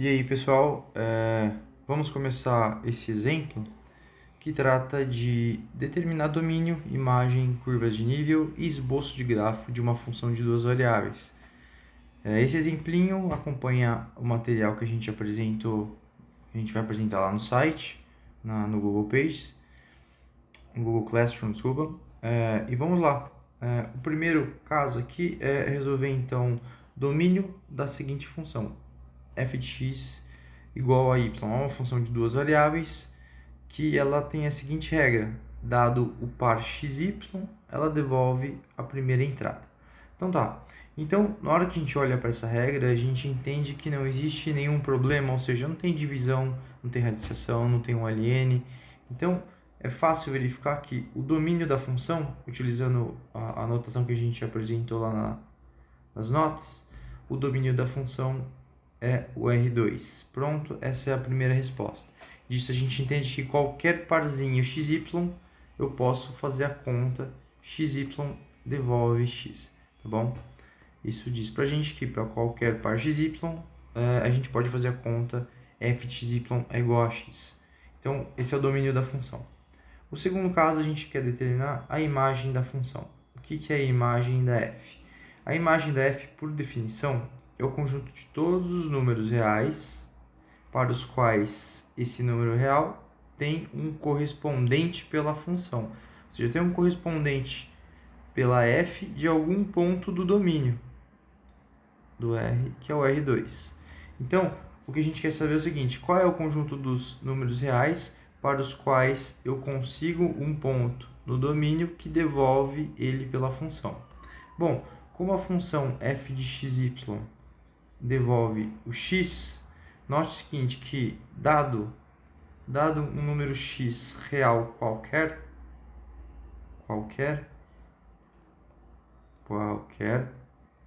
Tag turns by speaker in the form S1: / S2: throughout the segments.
S1: E aí, pessoal, vamos começar esse exemplo que trata de determinar domínio, imagem, curvas de nível e esboço de grafo de uma função de duas variáveis. Esse exemplinho acompanha o material que a gente apresentou, que a gente vai apresentar lá no site, no Google Pages, no Google Classroom, desculpa. E vamos lá. O primeiro caso aqui é resolver, então, domínio da seguinte função: f de x igual a y. É uma função de duas variáveis que ela tem a seguinte regra: dado o par xy, ela devolve a primeira entrada. Então, na hora que a gente olha para essa regra, a gente entende que não existe nenhum problema, ou seja, não tem divisão, não tem radiciação, não tem um ln. Então, é fácil verificar que o domínio da função, utilizando a notação que a gente apresentou lá nas notas, o domínio da função é o R2. Pronto, essa é a primeira resposta. Disso a gente entende que qualquer parzinho xy, eu posso fazer a conta xy devolve x, tá bom? Isso diz pra gente que para qualquer par xy, a gente pode fazer a conta f de xy é igual a x. Então, esse é o domínio da função. O segundo caso, a gente quer determinar a imagem da função. O que é a imagem da f? A imagem da f, por definição, é o conjunto de todos os números reais para os quais esse número real tem um correspondente pela função. Ou seja, tem um correspondente pela f de algum ponto do domínio do R, que é o R2. Então, o que a gente quer saber é o seguinte: qual é o conjunto dos números reais para os quais eu consigo um ponto no domínio que devolve ele pela função? Bom, como a função f de xy devolve o x, note o seguinte, que dado um número x real qualquer,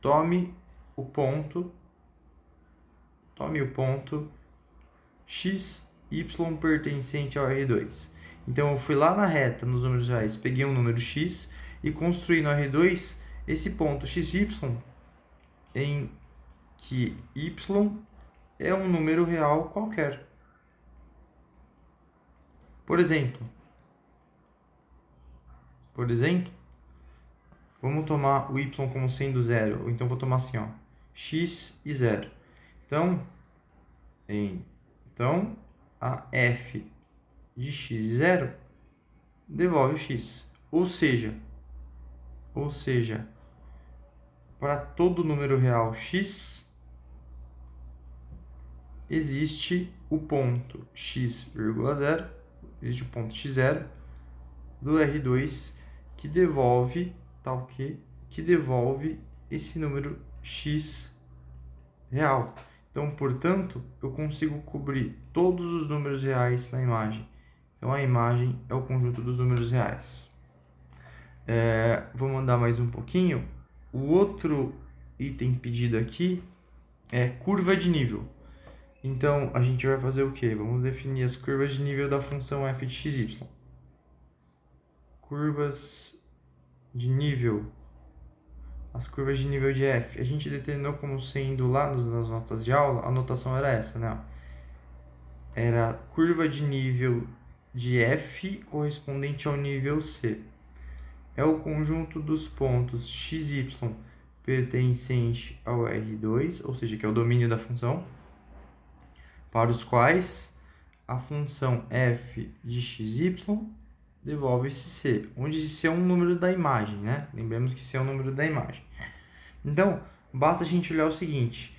S1: tome o ponto x, y pertencente ao R2. Então, eu fui lá na reta, nos números reais, peguei um número x e construí no R2 esse ponto xy em que y é um número real qualquer. Por exemplo, vamos tomar o y como sendo zero, ou então vou tomar assim, ó, x e zero. Então, a f de x e zero devolve o x. Ou seja, para todo número real x, existe o ponto x,0, existe o ponto x0 do R2 que devolve, que devolve esse número x real. Então, portanto, eu consigo cobrir todos os números reais na imagem. Então, a imagem é o conjunto dos números reais. Vou mandar mais um pouquinho. O outro item pedido aqui é curva de nível. Então, a gente vai fazer o quê? Vamos definir as curvas de nível da função f de xy. Curvas de nível. As curvas de nível de f. A gente determinou como sendo lá nas notas de aula, a notação era essa, né? Era curva de nível de f correspondente ao nível c. É o conjunto dos pontos xy pertencente ao R2, ou seja, que é o domínio da função, para os quais a função f de xy devolve esse c, onde c é um número da imagem, né? Lembramos que c é um número da imagem. Então, basta a gente olhar o seguinte: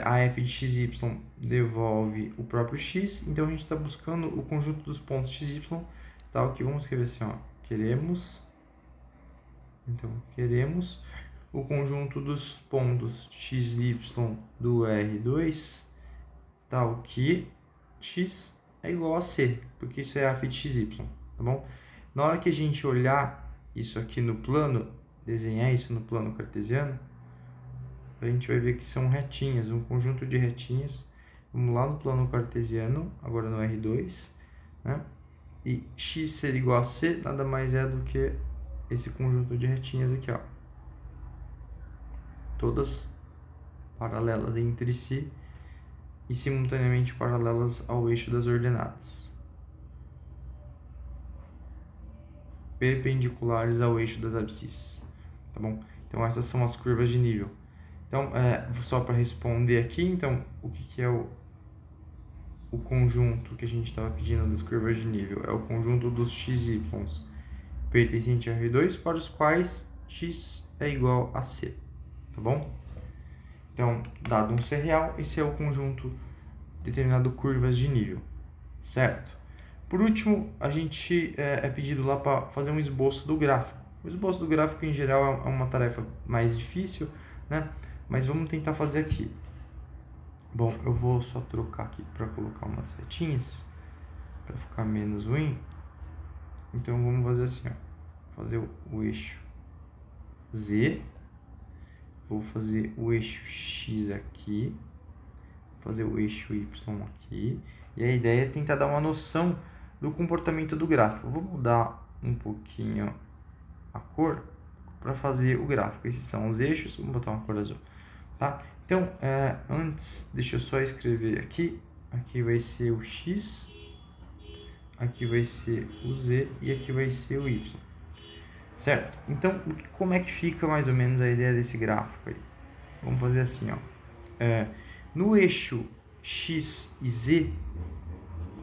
S1: a f de xy devolve o próprio x, então a gente está buscando o conjunto dos pontos xy, tá? Aqui vamos escrever assim, ó, queremos o conjunto dos pontos xy do R2, tal que x é igual a c, porque isso é a f de xy, tá bom? Na hora que a gente olhar isso aqui no plano, desenhar isso no plano cartesiano, a gente vai ver que são retinhas, um conjunto de retinhas. Vamos lá no plano cartesiano, agora no R2, né? E x ser igual a c nada mais é do que esse conjunto de retinhas aqui, ó. Todas paralelas entre si e simultaneamente paralelas ao eixo das ordenadas, perpendiculares ao eixo das abscissas, tá bom? Então essas são as curvas de nível. Então, só para responder aqui, então, o que é o conjunto que a gente estava pedindo das curvas de nível? É o conjunto dos xy pertencente a R2 para os quais x é igual a c, tá bom? Então, dado um C real, esse é o conjunto determinado curvas de nível, certo? Por último, a gente é pedido lá para fazer um esboço do gráfico. O esboço do gráfico, em geral, é uma tarefa mais difícil, né? Mas vamos tentar fazer aqui. Bom, eu vou só trocar aqui para colocar umas retinhas, para ficar menos ruim. Então, vamos fazer assim, ó. Fazer o eixo Z. Vou fazer o eixo X aqui. Fazer o eixo Y aqui. E a ideia é tentar dar uma noção do comportamento do gráfico. Eu vou mudar um pouquinho a cor para fazer o gráfico. Esses são os eixos. Vamos botar uma cor azul. Tá? Então, antes, deixa eu só escrever aqui. Aqui vai ser o X. Aqui vai ser o Z. E aqui vai ser o Y. Certo? Então, como é que fica mais ou menos a ideia desse gráfico aí? Vamos fazer assim, ó. No eixo X e Z,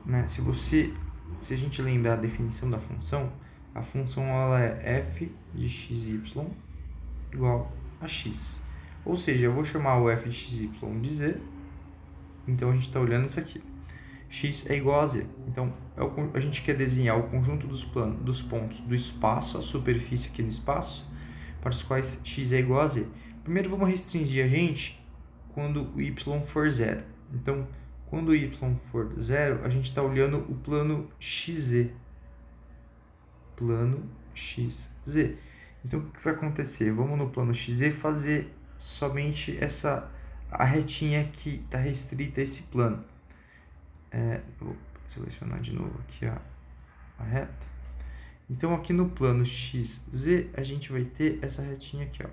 S1: né, se a gente lembrar a definição da função, a função ela é f de xy igual a x. Ou seja, eu vou chamar o f de xy de z, então a gente está olhando isso aqui. X é igual a z. Então, a gente quer desenhar o conjunto dos pontos do espaço, a superfície aqui no espaço, para os quais x é igual a z. Primeiro, vamos restringir a gente quando o y for zero. Então, quando o y for zero, a gente está olhando o plano xz. Plano xz. Então, o que vai acontecer? Vamos no plano xz fazer somente a retinha que está restrita a esse plano. Vou selecionar de novo aqui a reta. Então, aqui no plano xz, a gente vai ter essa retinha aqui, ó,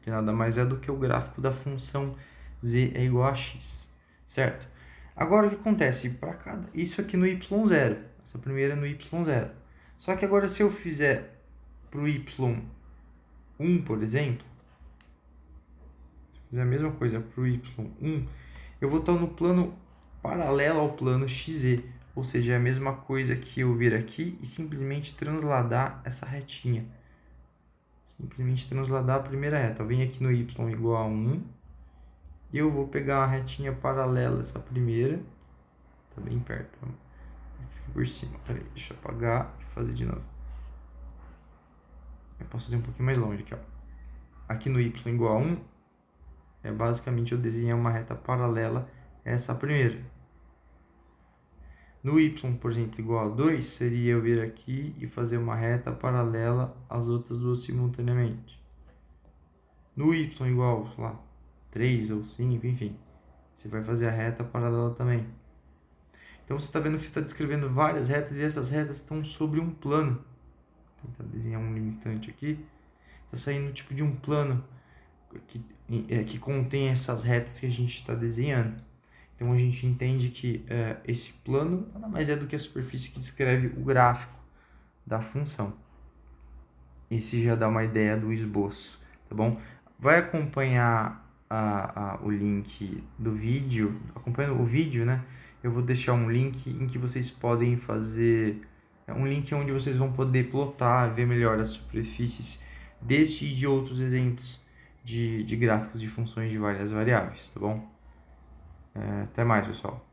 S1: que nada mais é do que o gráfico da função z é igual a x, certo? Agora, o que acontece? Isso aqui no y0, essa primeira no y0. Só que agora, se eu fizer para o y1, por exemplo, se eu fizer a mesma coisa para o y1, eu vou estar no plano paralelo ao plano xz, ou seja, é a mesma coisa que eu vir aqui e simplesmente transladar essa retinha. Simplesmente transladar a primeira reta. Eu venho aqui no y igual a 1 e eu vou pegar uma retinha paralela a essa primeira. Tá bem perto. Fica por cima. Peraí, deixa eu apagar e fazer de novo. Eu posso fazer um pouquinho mais longe aqui, ó. Aqui no y igual a 1, basicamente eu desenhar uma reta paralela a essa primeira. No y, por exemplo, igual a 2, seria eu vir aqui e fazer uma reta paralela às outras duas simultaneamente. No y igual, sei lá, 3 ou 5, enfim, você vai fazer a reta paralela também. Então você está vendo que você está descrevendo várias retas e essas retas estão sobre um plano. Vou tentar desenhar um limitante aqui. Está saindo tipo de um plano que contém essas retas que a gente está desenhando. Então, a gente entende que esse plano nada mais é do que a superfície que descreve o gráfico da função. Esse já dá uma ideia do esboço, tá bom? Vai acompanhar o link do vídeo, acompanhando o vídeo, né? Eu vou deixar um link em que vocês podem fazer, um link onde vocês vão poder plotar, ver melhor as superfícies deste e de outros exemplos de gráficos de funções de várias variáveis, tá bom? Até mais, pessoal.